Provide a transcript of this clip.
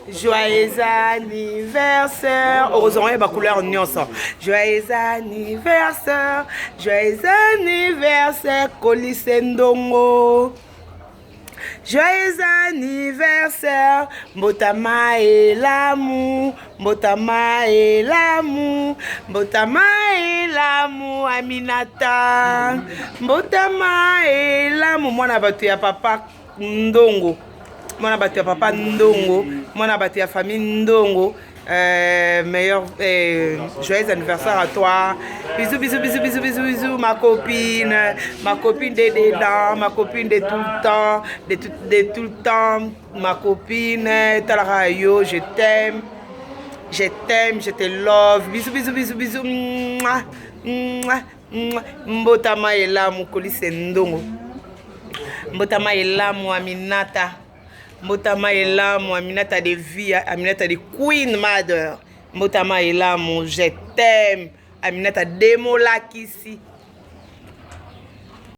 Joyeux anniversaire. Heureusement, il y a ma couleur nyonso. Joyeux anniversaire. Joyeux anniversaire. Kolisendongo. Joyeux anniversaire. Mbotama et l'amour. Mbotama et l'amour. Mbotama et l'amour. Aminata. Mbotama et l'amour. Moi, n'a battu à papa Ndongo. Moi, n'a battu à papa Ndongo. Moi, n'a battu à famille Ndongo. Meilleur joyeux anniversaire à toi. Bisous, bisous, bisous, bisous, bisous, bisous, ma copine de dedans, ma copine de tout le temps, de tout le temps, ma copine, Talarayo, je t'aime, je te love. Bisous, bisous, bisous, bisous. Mouah, mouah, mouah. Mbotama elamu Kolisendongo. Mbotama elamu Aminata. Mbotama elamu Aminata de vie, Aminata de Queen Mother. Mbotama elamu, je t'aime. Aminata Demolakisi.